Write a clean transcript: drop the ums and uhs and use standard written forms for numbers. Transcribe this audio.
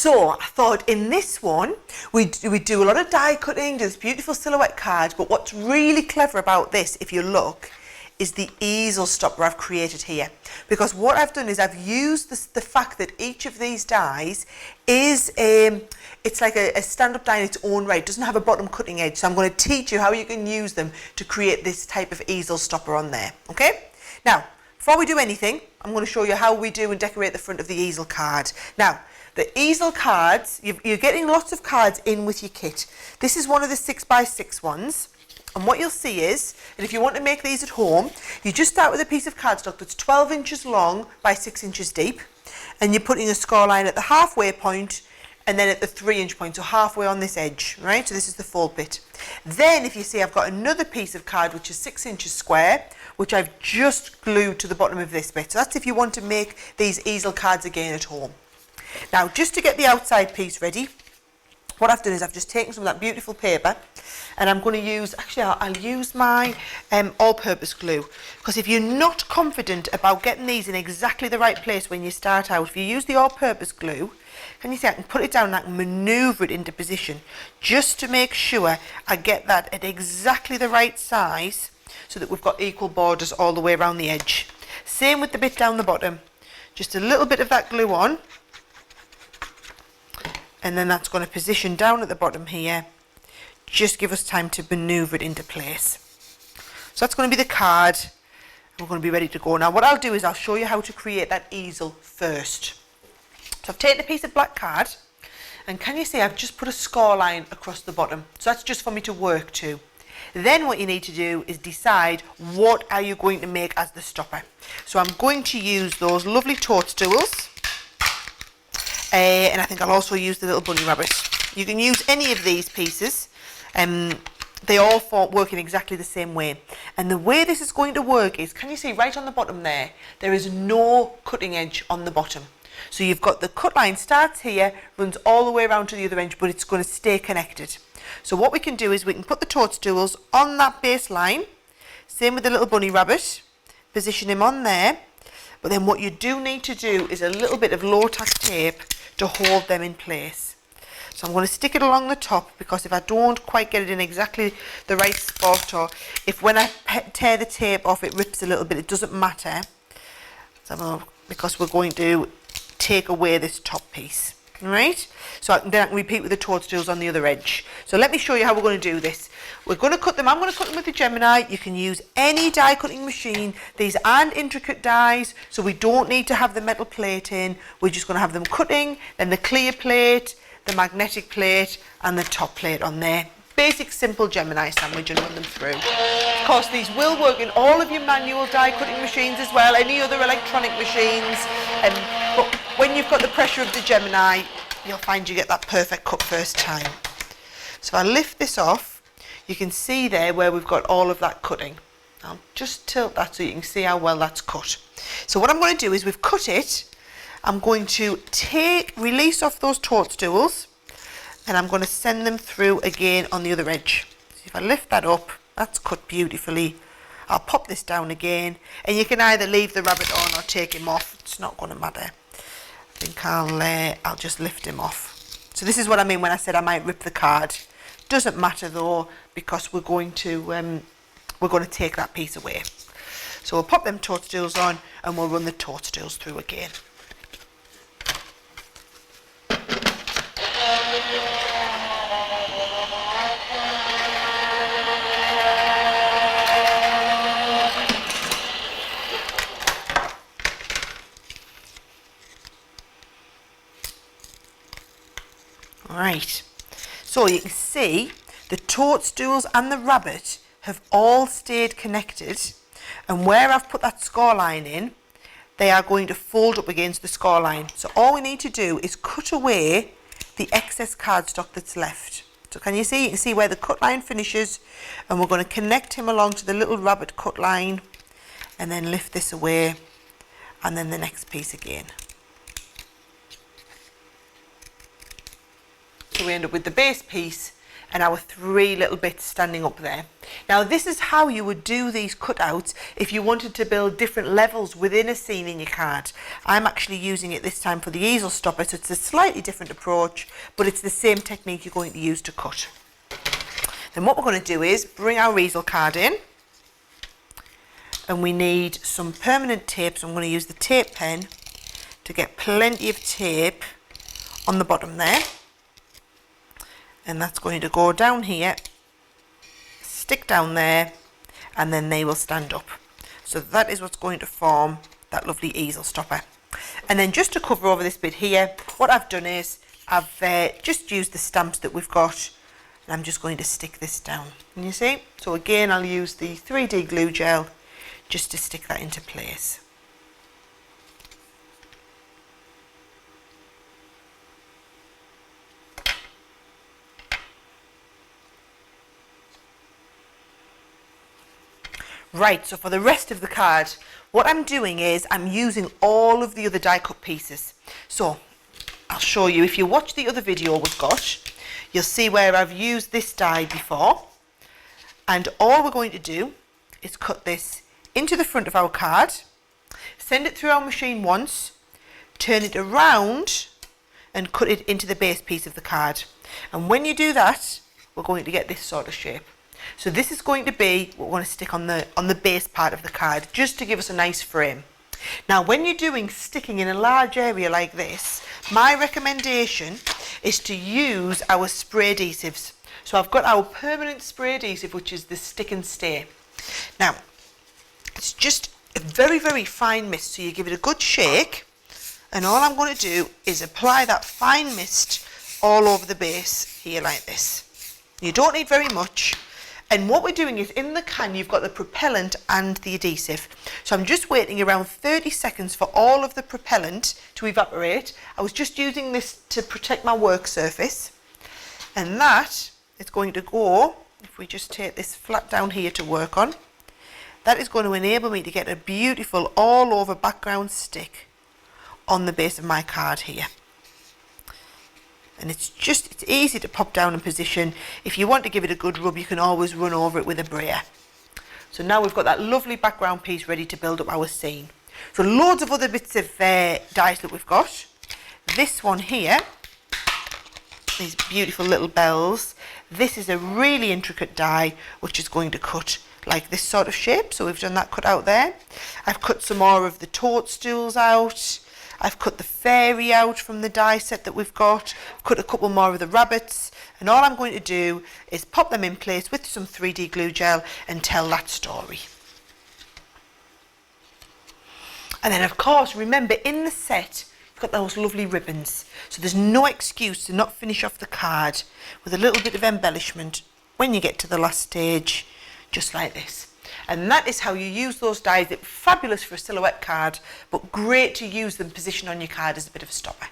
So I thought in this one, we do a lot of die cutting, do this beautiful silhouette card, but what's really clever about this, if you look, is the easel stopper I've created here. Because what I've done is I've used the fact that each of these dies is it's like a stand-up die in its own right. It doesn't have a bottom cutting edge. So I'm going to teach you how you can use them to create this type of easel stopper on there. Okay? Now, before we do anything, I'm going to show you how we do and decorate the front of the easel card. Now, the easel cards, you're getting lots of cards in with your kit. This is one of the 6x6 ones. And what you'll see is, and if you want to make these at home, you just start with a piece of cardstock that's 12 inches long by 6 inches deep. And you're putting a score line at the halfway point and then at the 3-inch point, so halfway on this edge, right? So this is the fold bit. Then if you see, I've got another piece of card which is 6 inches square, which I've just glued to the bottom of this bit. So that's if you want to make these easel cards again at home. Now, just to get the outside piece ready, what I've done is I've just taken some of that beautiful paper and I'm going to use, actually I'll use my all-purpose glue, because if you're not confident about getting these in exactly the right place when you start out, if you use the all-purpose glue, can you see I can put it down and I can manoeuvre it into position just to make sure I get that at exactly the right size so that we've got equal borders all the way around the edge. Same with the bit down the bottom, just a little bit of that glue on. And then that's going to position down at the bottom here. Just give us time to manoeuvre it into place. So that's going to be the card. We're going to be ready to go. Now what I'll do is I'll show you how to create that easel first. So I've taken a piece of black card and can you see I've just put a score line across the bottom. So that's just for me to work to. Then what you need to do is decide what are you going to make as the stopper. So I'm going to use those lovely toadstools. And I think I'll also use the little bunny rabbit. You can use any of these pieces. They all work in exactly the same way. And the way this is going to work is, can you see right on the bottom there is no cutting edge on the bottom. So you've got the cut line starts here, runs all the way around to the other edge, but it's going to stay connected. So what we can do is we can put the toadstools on that base line. Same with the little bunny rabbit. Position him on there. But then what you do need to do is a little bit of low-tack tape to hold them in place. So I'm going to stick it along the top, because if I don't quite get it in exactly the right spot, or if when I tear the tape off it rips a little bit, it doesn't matter. So because we're going to take away this top piece. Alright, so then I can repeat with the toadstools on the other edge. So let me show you how we're going to do this. We're going to cut them, I'm going to cut them with the Gemini. You can use any die cutting machine. These aren't intricate dies, so we don't need to have the metal plate in. We're just going to have them cutting, then the clear plate, the magnetic plate and the top plate on there. Basic simple Gemini sandwich and run them through. Of course these will work in all of your manual die cutting machines as well, any other electronic machines, but when you've got the pressure of the Gemini you'll find you get that perfect cut first time. So I lift this off, you can see there where we've got all of that cutting. I'll just tilt that so you can see how well that's cut. So what I'm going to do is we've cut it, I'm going to release off those toadstools and I'm going to send them through again on the other edge. So if I lift that up, that's cut beautifully. I'll pop this down again and you can either leave the rabbit on or take him off, it's not going to matter. I think I'll just lift him off. So this is what I mean when I said I might rip the card. Doesn't matter though, because we're going to take that piece away. So we'll pop them toadstools on and we'll run the toadstools through again. Right, so you can see the toadstools and the rabbit have all stayed connected, and where I've put that score line in, they are going to fold up against the score line. So all we need to do is cut away the excess cardstock that's left. So can you see? You can see where the cut line finishes, and we're going to connect him along to the little rabbit cut line and then lift this away and then the next piece again. So we end up with the base piece and our 3 little bits standing up there. Now this is how you would do these cutouts if you wanted to build different levels within a scene in your card. I'm actually using it this time for the easel stopper, so it's a slightly different approach, but it's the same technique you're going to use to cut. Then what we're going to do is bring our easel card in, and we need some permanent tape, so I'm going to use the tape pen to get plenty of tape on the bottom there, and that's going to go down here, stick down there, and then they will stand up. So that is what's going to form that lovely easel stopper. And then just to cover over this bit here, what I've done is I've just used the stamps that we've got, and I'm just going to stick this down. Can you see? So again, I'll use the 3D glue gel just to stick that into place. Right, so for the rest of the card, what I'm doing is I'm using all of the other die cut pieces. So I'll show you, if you watch the other video we've got, you'll see where I've used this die before, and all we're going to do is cut this into the front of our card, send it through our machine once, turn it around and cut it into the base piece of the card. And when you do that, we're going to get this sort of shape. So this is going to be what we want to stick on the base part of the card, just to give us a nice frame. Now when you're doing sticking in a large area like this, my recommendation is to use our spray adhesives. So I've got our permanent spray adhesive, which is the Stick and Stay. Now it's just a very, very fine mist, so you give it a good shake, and all I'm going to do is apply that fine mist all over the base here like this. You don't need very much. And what we're doing is, in the can you've got the propellant and the adhesive. So I'm just waiting around 30 seconds for all of the propellant to evaporate. I was just using this to protect my work surface. And that is going to go, if we just take this flat down here to work on, that is going to enable me to get a beautiful all over background stick on the base of my card here. And it's easy to pop down and position. If you want to give it a good rub, you can always run over it with a brayer. So now we've got that lovely background piece ready to build up our scene. So loads of other bits of dies that we've got. This one here, these beautiful little bells. This is a really intricate die which is going to cut like this sort of shape. So we've done that cut out there. I've cut some more of the toadstools out. I've cut the fairy out from the die set that we've got, cut a couple more of the rabbits, and all I'm going to do is pop them in place with some 3D glue gel and tell that story. And then of course, remember in the set, you've got those lovely ribbons. So there's no excuse to not finish off the card with a little bit of embellishment when you get to the last stage, just like this. And that is how you use those dies. It's fabulous for a silhouette card, but great to use them positioned on your card as a bit of a stopper.